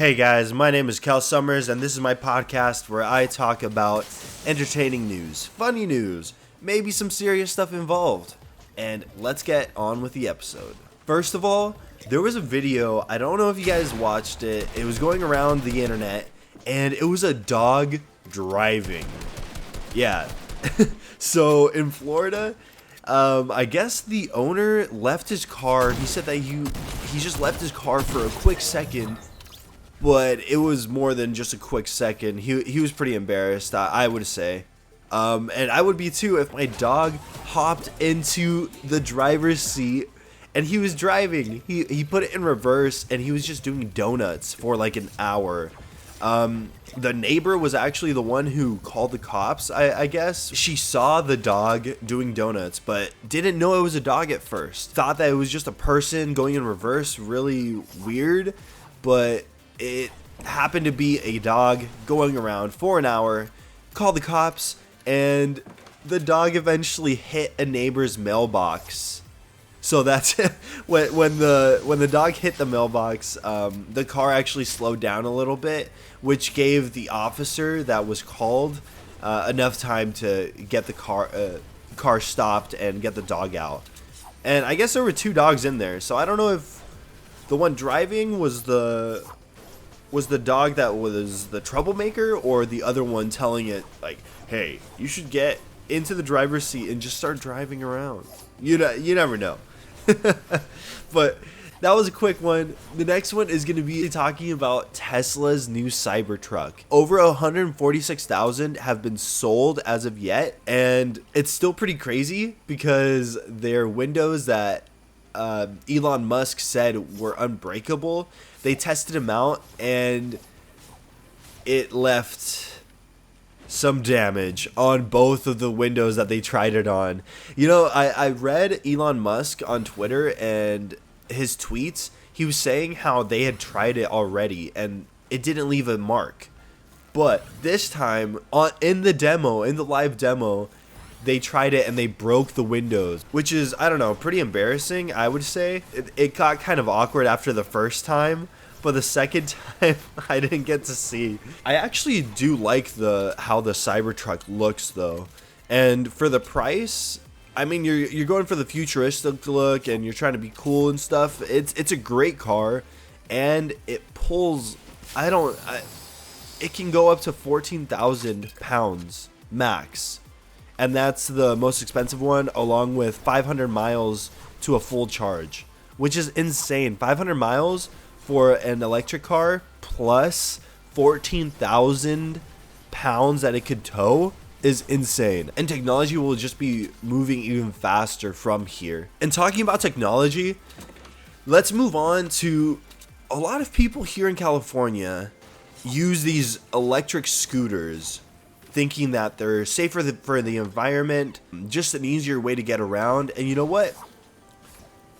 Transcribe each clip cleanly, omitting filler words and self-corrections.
Hey guys, my name is Cal Summers, and this is my podcast where I talk about entertaining news, funny news, maybe some serious stuff involved. And let's get on with the episode. First of all, there was a video, I don't know if you guys watched it, it was going around the internet, and it was a dog driving. Yeah. So in Florida, I guess the owner left his car. He said that he just left his car for a quick second, but it was more than just a quick second. He was pretty embarrassed, I would say. And I would be too if my dog hopped into the driver's seat and he was driving. He put it in reverse and he was just doing donuts for like an hour. The neighbor was actually the one who called the cops, I guess. She saw the dog doing donuts, but didn't know it was a dog at first. Thought that it was just a person going in reverse, really weird, but it happened to be a dog going around for an hour. Called the cops, and the dog eventually hit a neighbor's mailbox. So that's when the dog hit the mailbox, the car actually slowed down a little bit, which gave the officer that was called enough time to get the car stopped and get the dog out. And I guess there were two dogs in there, so I don't know if the one driving was the dog that was the troublemaker, or the other one telling it like, hey, you should get into the driver's seat and just start driving around. You never know. But that was a quick one. The next one is going to be talking about Tesla's new Cybertruck. Over 146,000 have been sold as of yet, and it's still pretty crazy because they're windows that Elon Musk said were unbreakable. They tested them out and it left some damage on both of the windows that they tried it on. You know, I read Elon Musk on Twitter and his tweets. He was saying how they had tried it already and it didn't leave a mark. But this time, in the live demo, they tried it and they broke the windows, which is, I don't know, pretty embarrassing, I would say. It got kind of awkward after the first time, but the second time I didn't get to see. I actually do like how the Cybertruck looks though. And for the price, I mean, you're going for the futuristic look and you're trying to be cool and stuff. It's a great car, and it pulls, it can go up to 14,000 pounds max. And that's the most expensive one, along with 500 miles to a full charge, which is insane. 500 miles for an electric car plus 14,000 pounds that it could tow is insane. And technology will just be moving even faster from here. And talking about technology, let's move on to a lot of people here in California use these electric scooters, thinking that they're safer for the environment, just an easier way to get around. And you know what?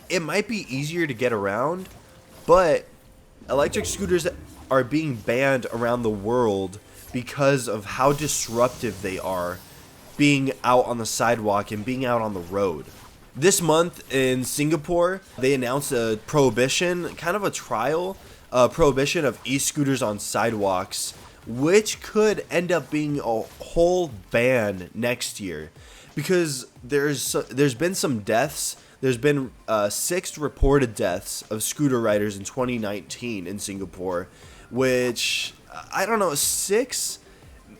It might be easier to get around, but electric scooters are being banned around the world because of how disruptive they are being out on the sidewalk and being out on the road. This month in Singapore, they announced a prohibition, kind of a trial prohibition of e-scooters on sidewalks, which could end up being a whole ban next year, because there's been some deaths. There's been 6 reported deaths of scooter riders in 2019 in Singapore, which I don't know, 6.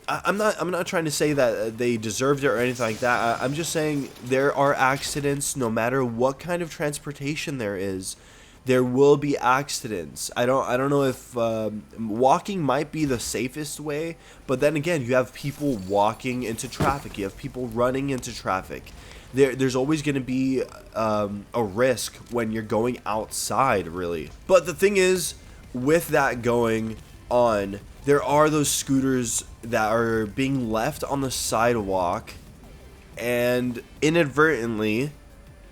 I'm not trying to say that they deserved it or anything like that. I'm just saying there are accidents no matter what kind of transportation there is. There will be accidents. I don't know if walking might be the safest way, but then again, you have people walking into traffic. You have people running into traffic. There's always going to be a risk when you're going outside, really. But the thing is, with that going on, there are those scooters that are being left on the sidewalk, and inadvertently,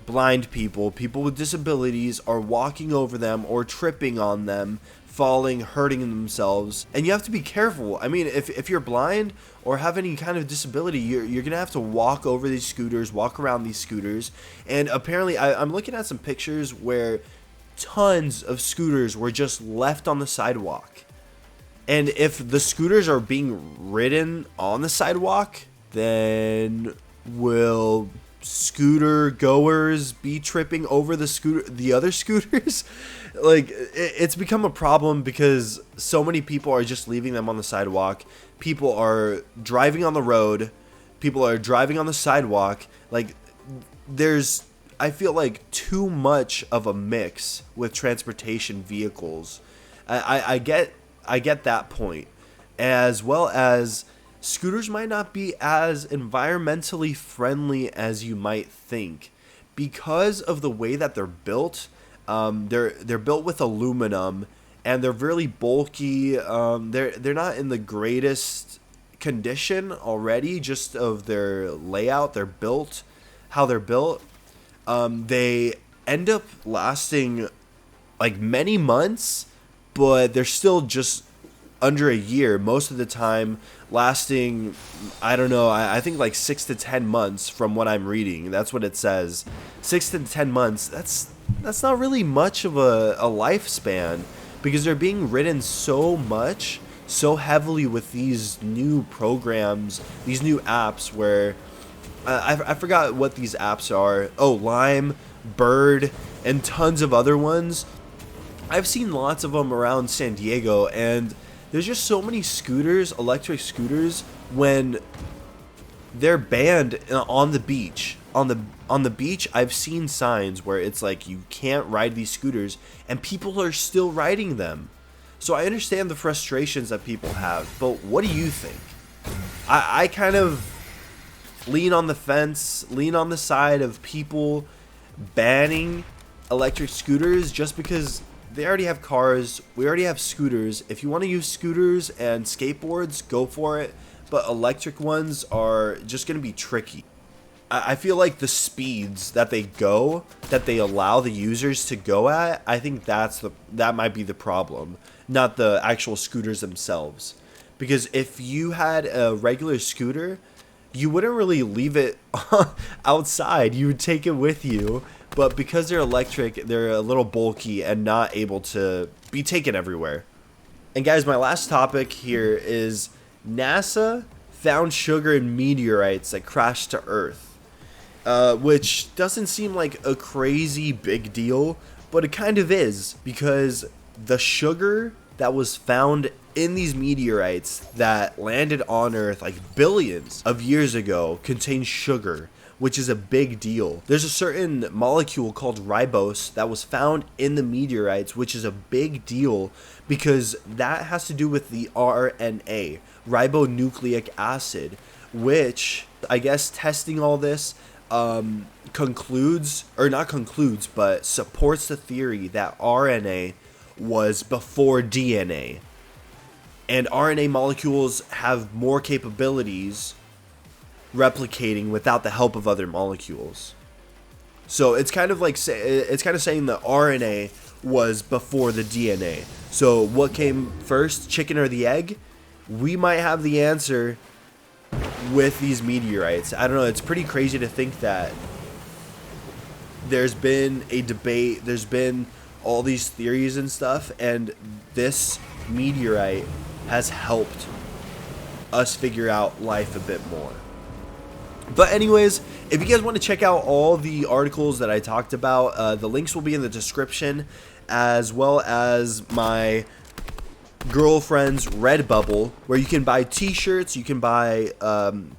blind people with disabilities are walking over them or tripping on them, falling, hurting themselves. And you have to be careful. I mean, if you're blind or have any kind of disability, you're gonna have to walk over these scooters, walk around these scooters. And apparently I'm looking at some pictures where tons of scooters were just left on the sidewalk. And if the scooters are being ridden on the sidewalk, then will scooter goers be tripping over the other scooters? Like, it's become a problem because so many people are just leaving them on the sidewalk. People are driving on the road. People are driving on the sidewalk. Like, there's, I feel like, too much of a mix with transportation vehicles. I get that point, as well as scooters might not be as environmentally friendly as you might think because of the way that they're built. They're built with aluminum, and they're really bulky. They're not in the greatest condition already, just of their layout. They're built how they're built. They end up lasting like many months, but they're still just under a year most of the time, lasting, I don't know, I think like 6 to 10 months from what I'm reading. That's what it says. 6 to 10 months. That's not really much of a lifespan, because they're being ridden so much, so heavily with these new programs, these new apps where I forgot what these apps are. Oh, Lime, Bird, and tons of other ones. I've seen lots of them around San Diego, and there's just so many scooters, electric scooters, when they're banned on the beach. On the beach, I've seen signs where it's like you can't ride these scooters, and people are still riding them. So I understand the frustrations that people have, but what do you think? I kind of lean on the fence, lean on the side of people banning electric scooters just because they already have cars. We already have scooters. If you want to use scooters and skateboards, go for it. But electric ones are just going to be tricky. I feel like the speeds that they allow the users to go at, I think that might be the problem, not the actual scooters themselves. Because if you had a regular scooter, you wouldn't really leave it outside. You would take it with you. But because they're electric, they're a little bulky and not able to be taken everywhere. And guys, my last topic here is NASA found sugar in meteorites that crashed to Earth. Which doesn't seem like a crazy big deal, but it kind of is, because the sugar that was found in these meteorites that landed on Earth like billions of years ago contains sugar, which is a big deal. There's a certain molecule called ribose that was found in the meteorites, which is a big deal because that has to do with the RNA, ribonucleic acid, which I guess testing all this supports the theory that RNA was before DNA. And RNA molecules have more capabilities replicating without the help of other molecules. So it's kind of saying that RNA was before the DNA. So what came first, chicken or the egg? We might have the answer with these meteorites. I don't know, it's pretty crazy to think that there's been a debate, there's been all these theories and stuff, and this meteorite has helped us figure out life a bit more. But anyways, if you guys want to check out all the articles that I talked about, the links will be in the description, as well as my girlfriend's Redbubble, where you can buy t-shirts, you can buy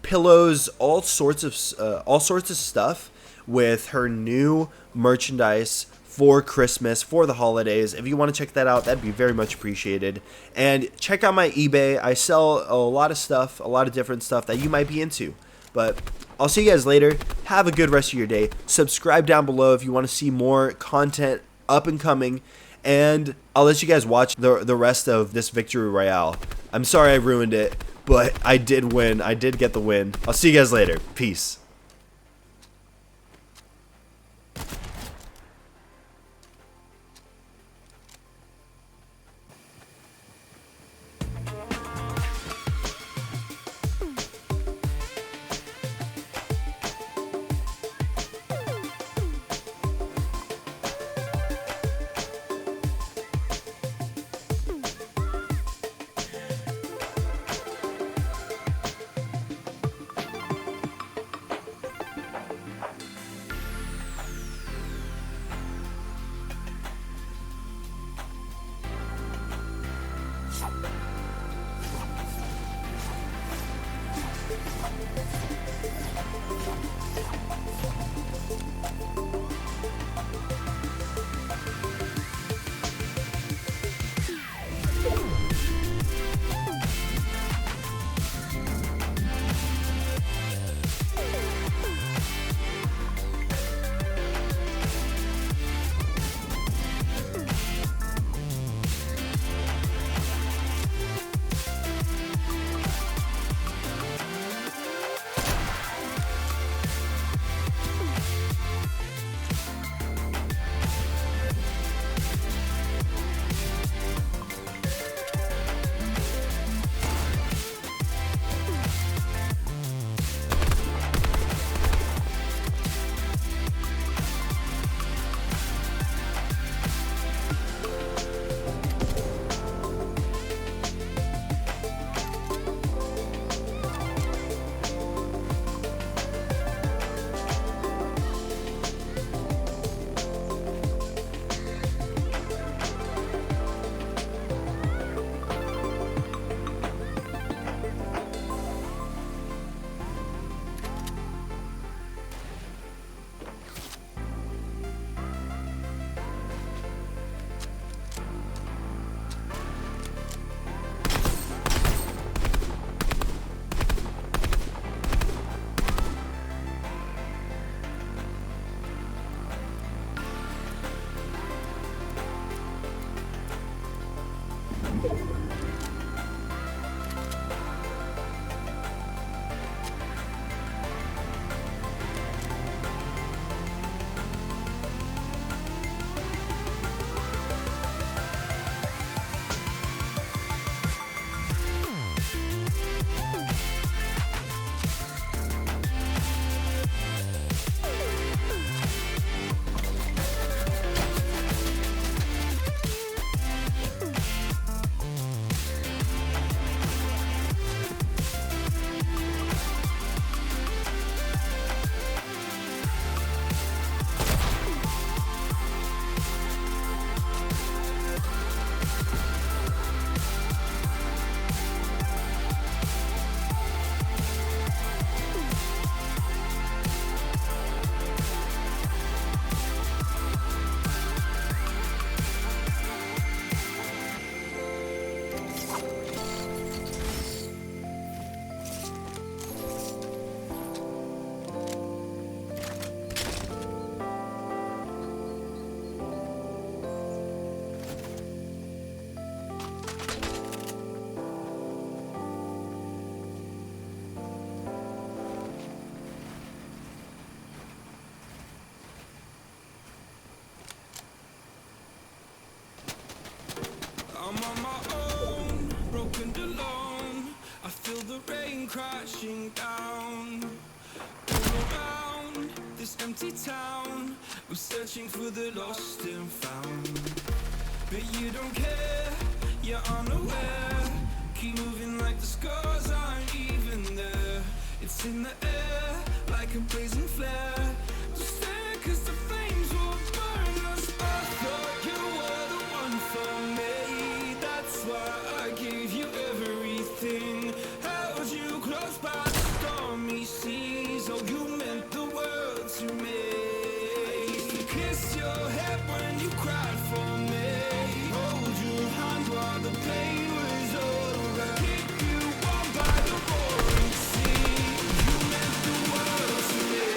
pillows, all sorts of stuff with her new merchandise for Christmas, for the holidays. If you want to check that out, that'd be very much appreciated. And check out my eBay. I sell a lot of stuff, a lot of different stuff that you might be into. But I'll see you guys later. Have a good rest of your day. Subscribe down below if you want to see more content up and coming. And I'll let you guys watch the rest of this Victory Royale. I'm sorry I ruined it, but I did win. I did get the win. I'll see you guys later. Peace. I'm on my own, broken and alone. I feel the rain crashing down. All around this empty town, I'm searching for the lost and found. But you don't care, you're unaware. Keep moving like the scars aren't even there. It's in the air, like a blazing flare. Just stare, cause the flames will burn us. I thought you were the one for me. That's why I gave you everything. Held you close by the stormy seas. Oh, you meant the world to me. I used to kiss your head when you cried for me. Hold your hand while the pain was over. Keep you warm by the roaring sea. You meant the world to me.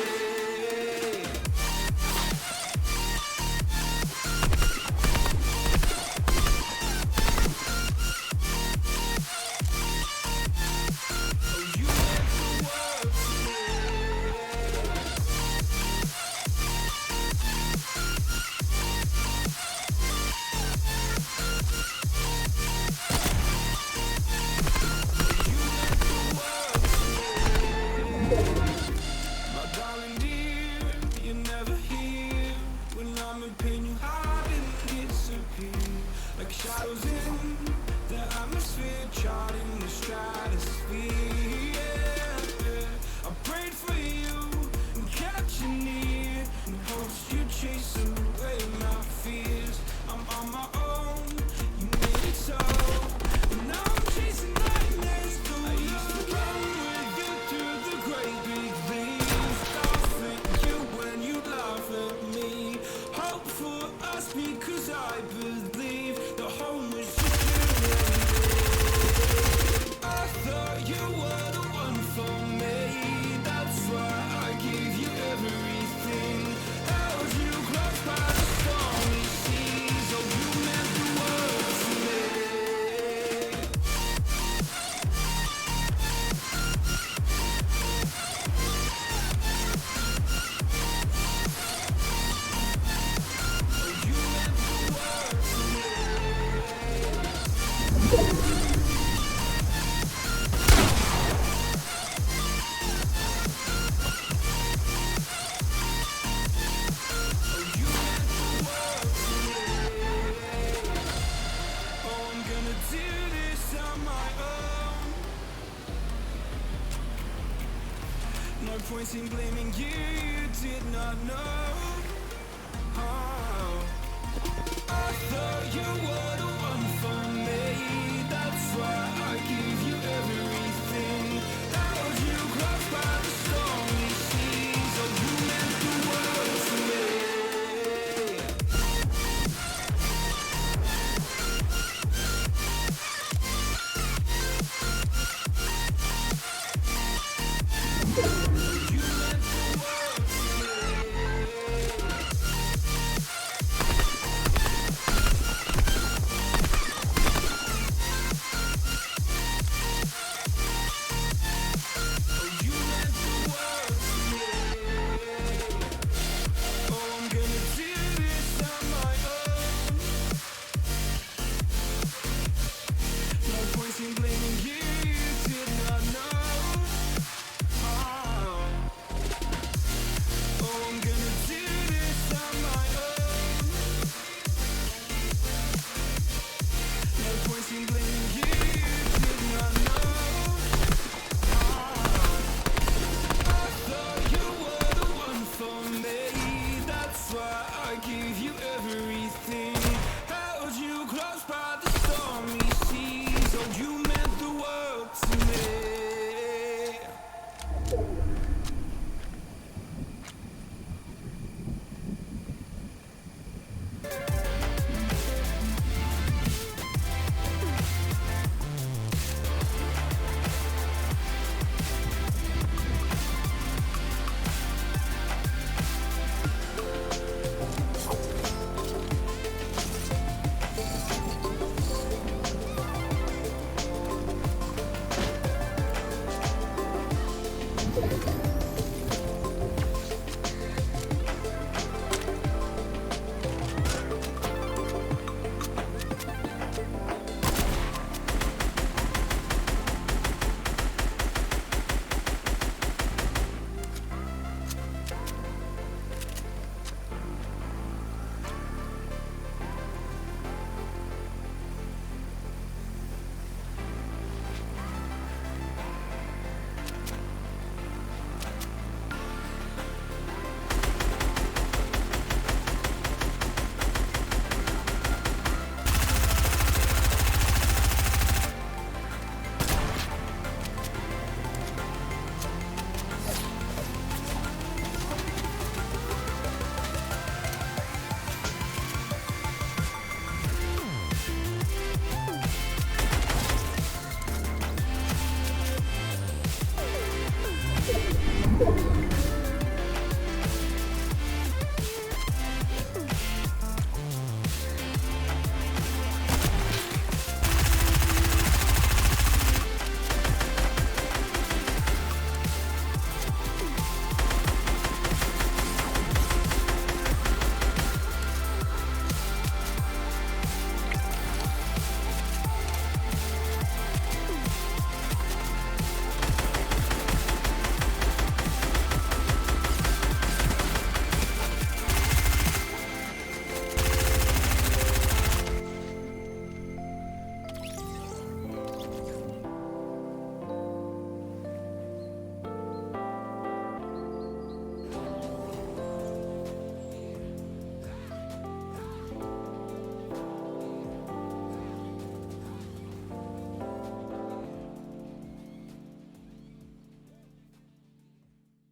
Oh, you meant the world to me. My darling dear, you're never here. When I'm in pain, you hide and disappear. Like shadows in the atmosphere, charting the stratosphere. Yeah. I prayed for you and kept you near, in hopes you'd chase away my fears. I'm on my own, you made it so. Now I'm chasing nightmares through. I used to run with you through the No point in blaming you, you did not know. Oh. I thought you were